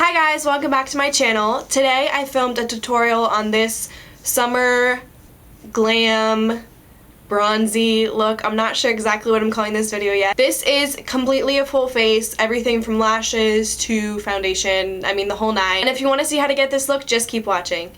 Hi guys, welcome back to my channel. Today I filmed a tutorial on this summer glam bronzy look. I'm not sure exactly what I'm calling this video yet. This is completely a full face, everything from lashes to foundation, I mean the whole nine. And if you want to see how to get this look, just keep watching.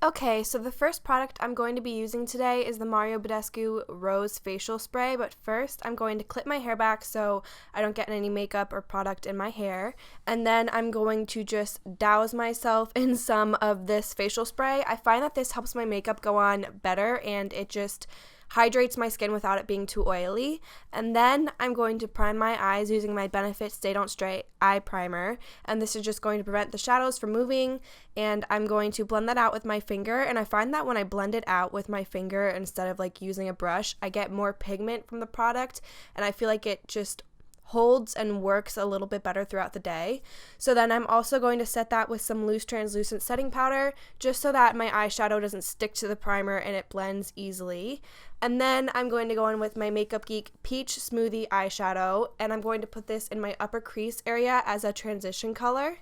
Okay, so the first product I'm going to be using today is the Badescue Rose Facial Spray, but first I'm going to clip my hair back so I don't get any makeup or product in my hair, and then I'm going to just douse myself in some of this facial spray. I find that this helps my makeup go on better and it just hydrates my skin without it being too oily. And then I'm going to prime my eyes using my Benefit Stay Don't Stray eye primer, and this is just going to prevent the shadows from moving, and I'm going to blend that out with my finger. And I find that when I blend it out with my finger instead of like using a brush, I get more pigment from the product and I feel like it just holds and works a little bit better throughout the day. So then I'm also going to set that with some loose translucent setting powder just so that my eyeshadow doesn't stick to the primer and it blends easily. And then I'm going to go in with my Makeup Geek Peach Smoothie eyeshadow, and I'm going to put this in my upper crease area as a transition color.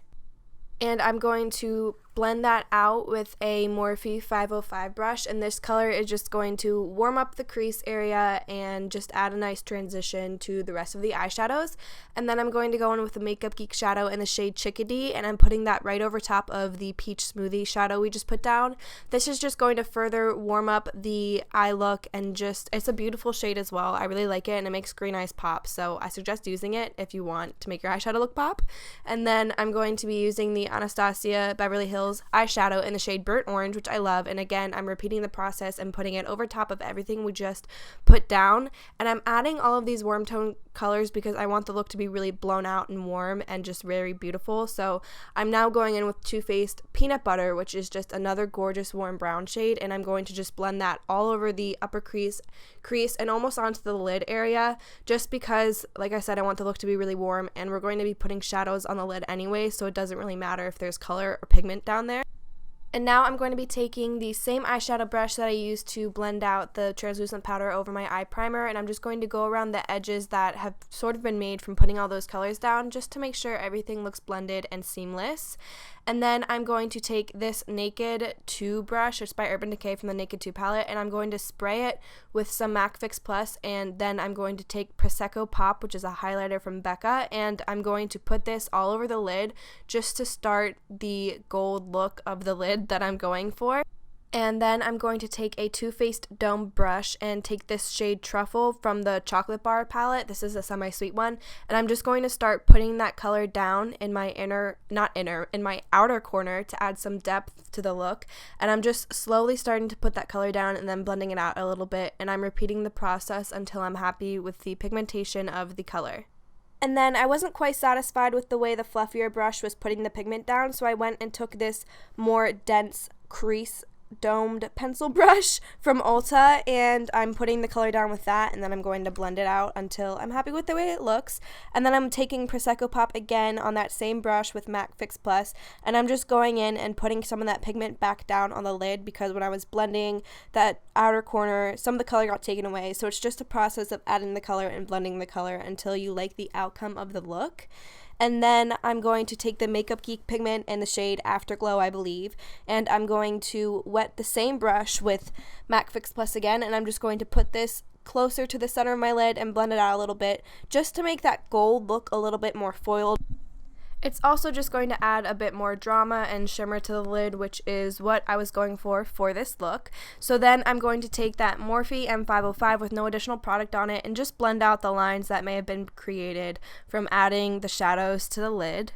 And I'm going to blend that out with a Morphe 505 brush, and this color is just going to warm up the crease area and just add a nice transition to the rest of the eyeshadows. And then I'm going to go in with the Makeup Geek shadow in the shade Chickadee, and I'm putting that right over top of the Peach Smoothie shadow we just put down. This is just going to further warm up the eye look, and just, it's a beautiful shade as well. I really like it and it makes green eyes pop, so I suggest using it if you want to make your eyeshadow look pop. And then I'm going to be using the Anastasia Beverly Hills eyeshadow in the shade Burnt Orange, which I love, and again I'm repeating the process and putting it over top of everything we just put down. And I'm adding all of these warm tone colors because I want the look to be really blown out and warm and just very beautiful. So I'm now going in with Too Faced Peanut Butter, which is just another gorgeous warm brown shade, and I'm going to just blend that all over the upper crease and almost onto the lid area, just because, like I said, I want the look to be really warm, and we're going to be putting shadows on the lid anyway, so it doesn't really matter if there's color or pigment down there. And now I'm going to be taking the same eyeshadow brush that I used to blend out the translucent powder over my eye primer, and I'm just going to go around the edges that have sort of been made from putting all those colors down, just to make sure everything looks blended and seamless. And then I'm going to take this Naked 2 brush, it's by Urban Decay from the Naked 2 palette, and I'm going to spray it with some MAC Fix Plus, and then I'm going to take Prosecco Pop, which is a highlighter from Becca, and I'm going to put this all over the lid just to start the gold look of the lid that I'm going for. And then I'm going to take a Too Faced Dome brush and take this shade Truffle from the Chocolate Bar palette. This is a semi-sweet one, and I'm just going to start putting that color down in my in my outer corner to add some depth to the look. And I'm just slowly starting to put that color down and then blending it out a little bit, and I'm repeating the process until I'm happy with the pigmentation of the color. And then I wasn't quite satisfied with the way the fluffier brush was putting the pigment down, so I went and took this more dense crease domed pencil brush from Ulta, and I'm putting the color down with that, and then I'm going to blend it out until I'm happy with the way it looks. And then I'm taking Prosecco Pop again on that same brush with MAC Fix Plus, and I'm just going in and putting some of that pigment back down on the lid, because when I was blending that outer corner, some of the color got taken away. So it's just a process of adding the color and blending the color until you like the outcome of the look. And then I'm going to take the Makeup Geek pigment in the shade Afterglow, I believe, and I'm going to wet the same brush with MAC Fix Plus again, and I'm just going to put this closer to the center of my lid and blend it out a little bit, just to make that gold look a little bit more foiled. It's also just going to add a bit more drama and shimmer to the lid, which is what I was going for this look. So then I'm going to take that Morphe M505 with no additional product on it and just blend out the lines that may have been created from adding the shadows to the lid.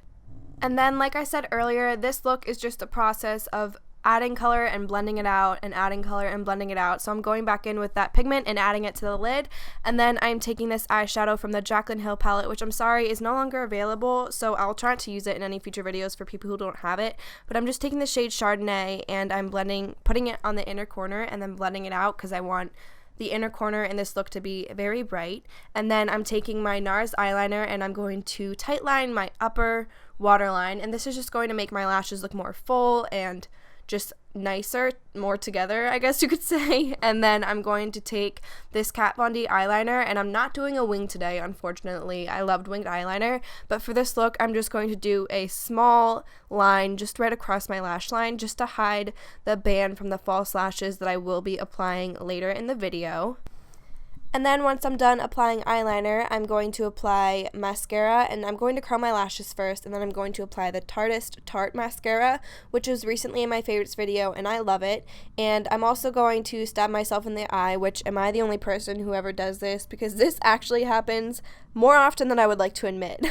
And then, like I said earlier, this look is just a process of adding color and blending it out and adding color and blending it out. So I'm going back in with that pigment and adding it to the lid, and then I'm taking this eyeshadow from the Jaclyn Hill palette, which I'm sorry is no longer available, so I'll try not to use it in any future videos for people who don't have it. But I'm just taking the shade Chardonnay and I'm putting it on the inner corner and then blending it out, because I want the inner corner in this look to be very bright. And then I'm taking my NARS eyeliner and I'm going to tightline my upper waterline, and this is just going to make my lashes look more full and just nicer, more together, I guess you could say. And then I'm going to take this Kat Von D eyeliner, and I'm not doing a wing today, unfortunately. I loved winged eyeliner, but for this look, I'm just going to do a small line just right across my lash line just to hide the band from the false lashes that I will be applying later in the video. And then once I'm done applying eyeliner, I'm going to apply mascara, and I'm going to curl my lashes first, and then I'm going to apply the Tartiest Tarte mascara, which was recently in my favorites video, and I love it. And I'm also going to stab myself in the eye, which am I the only person who ever does this? Because this actually happens more often than I would like to admit.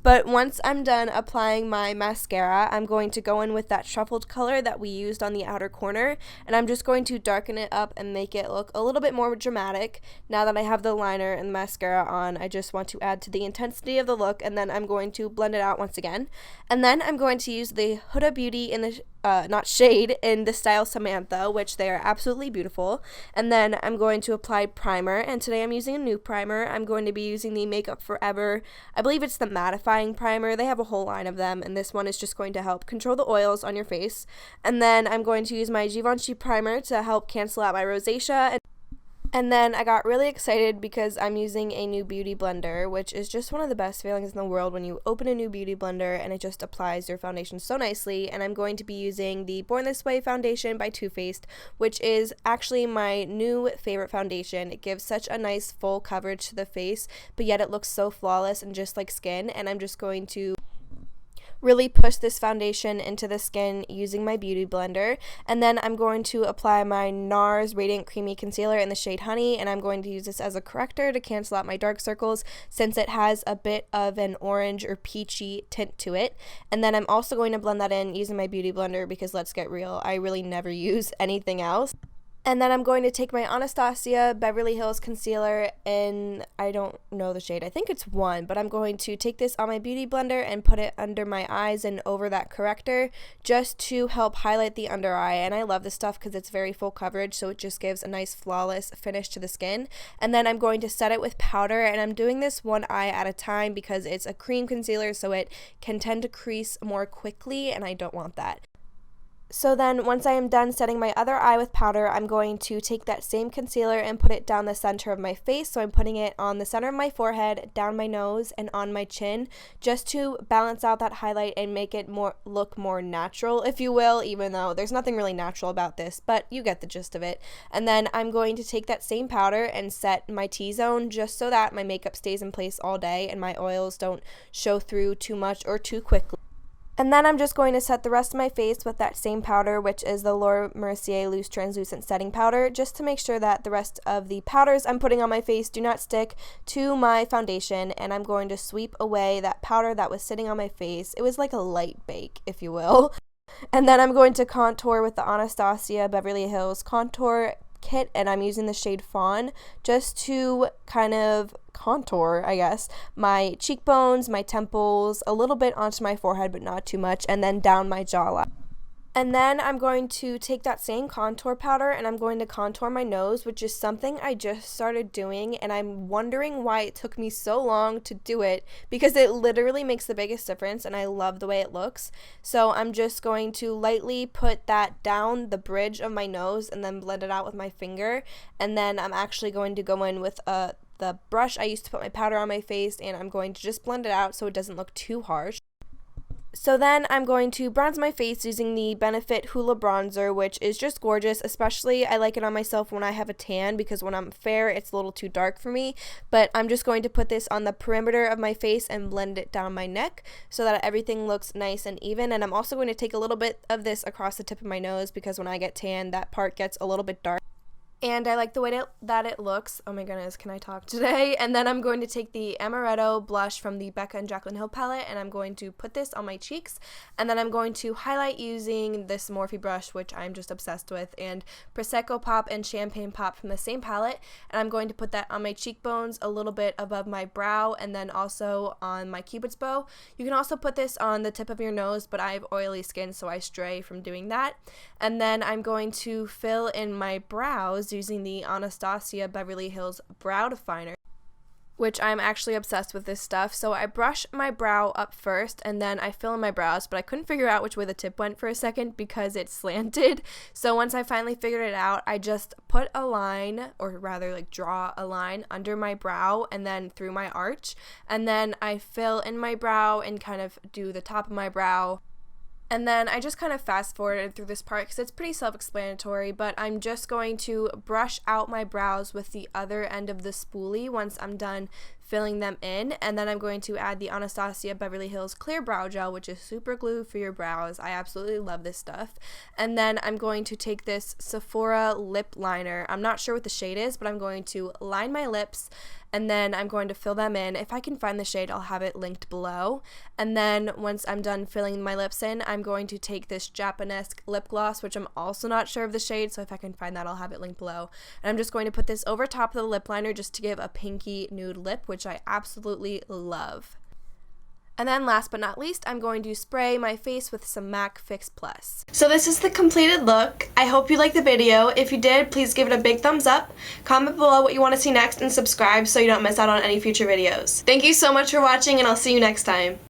But once I'm done applying my mascara, I'm going to go in with that shuffled color that we used on the outer corner, and I'm just going to darken it up and make it look a little bit more dramatic. Now that I have the liner and the mascara on, I just want to add to the intensity of the look, and then I'm going to blend it out once again. And then I'm going to use the Huda Beauty in the not shade, in the style Samantha, which they are absolutely beautiful. And then I'm going to apply primer, and today I'm using a new primer. I'm going to be using the Makeup Forever, I believe it's the Mattifying primer. They have a whole line of them, and this one is just going to help control the oils on your face. And then I'm going to use my Givenchy primer to help cancel out my rosacea. And then I got really excited because I'm using a new beauty blender, which is just one of the best feelings in the world when you open a new beauty blender and it just applies your foundation so nicely. And I'm going to be using the Born This Way foundation by Too Faced, which is actually my new favorite foundation. It gives such a nice full coverage to the face, but yet it looks so flawless and just like skin. And I'm just going to really push this foundation into the skin using my beauty blender. And then I'm going to apply my NARS Radiant Creamy Concealer in the shade Honey, and I'm going to use this as a corrector to cancel out my dark circles since it has a bit of an orange or peachy tint to it. And then I'm also going to blend that in using my beauty blender because let's get real, I really never use anything else. And then I'm going to take my Anastasia Beverly Hills concealer in, I don't know the shade, I think it's 1, but I'm going to take this on my beauty blender and put it under my eyes and over that corrector just to help highlight the under eye. And I love this stuff because it's very full coverage, so it just gives a nice flawless finish to the skin. And then I'm going to set it with powder, and I'm doing this one eye at a time because it's a cream concealer, so it can tend to crease more quickly, and I don't want that. So then once I am done setting my other eye with powder, I'm going to take that same concealer and put it down the center of my face. So I'm putting it on the center of my forehead, down my nose, and on my chin, just to balance out that highlight and make it look more natural, if you will, even though there's nothing really natural about this, but you get the gist of it. And then I'm going to take that same powder and set my T-zone just so that my makeup stays in place all day and my oils don't show through too much or too quickly. And then I'm just going to set the rest of my face with that same powder, which is the Laura Mercier Loose Translucent Setting Powder, just to make sure that the rest of the powders I'm putting on my face do not stick to my foundation. And I'm going to sweep away that powder that was sitting on my face. It was like a light bake, if you will. And then I'm going to contour with the Anastasia Beverly Hills Contour Kit, and I'm using the shade Fawn just to kind of contour, I guess, my cheekbones, my temples, a little bit onto my forehead, but not too much, and then down my jawline. And then I'm going to take that same contour powder and I'm going to contour my nose, which is something I just started doing, and I'm wondering why it took me so long to do it because it literally makes the biggest difference and I love the way it looks. So I'm just going to lightly put that down the bridge of my nose and then blend it out with my finger. And then I'm actually going to go in with the brush I used to put my powder on my face, and I'm going to just blend it out so it doesn't look too harsh. So then I'm going to bronze my face using the Benefit Hoola bronzer, which is just gorgeous. Especially I like it on myself when I have a tan because when I'm fair it's a little too dark for me. But I'm just going to put this on the perimeter of my face and blend it down my neck so that everything looks nice and even. And I'm also going to take a little bit of this across the tip of my nose because when I get tan that part gets a little bit dark. And I like the way that it looks. Oh my goodness, can I talk today? And then I'm going to take the Amaretto blush from the Becca and Jaclyn Hill palette, and I'm going to put this on my cheeks. And then I'm going to highlight using this Morphe brush, which I'm just obsessed with, and Prosecco Pop and Champagne Pop from the same palette. And I'm going to put that on my cheekbones, a little bit above my brow, and then also on my Cupid's bow. You can also put this on the tip of your nose, but I have oily skin, so I stray from doing that. And then I'm going to fill in my brows using the Anastasia Beverly Hills Brow Definer. which I'm actually obsessed with this stuff. So I brush my brow up first, and then I fill in my brows, but I couldn't figure out which way the tip went for a second because it slanted. So once I finally figured it out, I just put a line, or rather like draw a line under my brow and then through my arch, and then I fill in my brow and kind of do the top of my brow. And then I just kind of fast forwarded through this part because it's pretty self-explanatory, but I'm just going to brush out my brows with the other end of the spoolie once I'm done filling them in, and then I'm going to add the Anastasia Beverly Hills Clear Brow Gel, which is super glue for your brows. I absolutely love this stuff. And then I'm going to take this Sephora lip liner. I'm not sure what the shade is, but I'm going to line my lips, and then I'm going to fill them in. If I can find the shade, I'll have it linked below. And then once I'm done filling my lips in, I'm going to take this Japanese lip gloss, which I'm also not sure of the shade, so if I can find that, I'll have it linked below. And I'm just going to put this over top of the lip liner just to give a pinky nude lip, which I absolutely love. And then last but not least, I'm going to spray my face with some MAC Fix Plus. So this is the completed look. I hope you liked the video. If you did, please give it a big thumbs up. Comment below what you want to see next and subscribe so you don't miss out on any future videos. Thank you so much for watching, and I'll see you next time.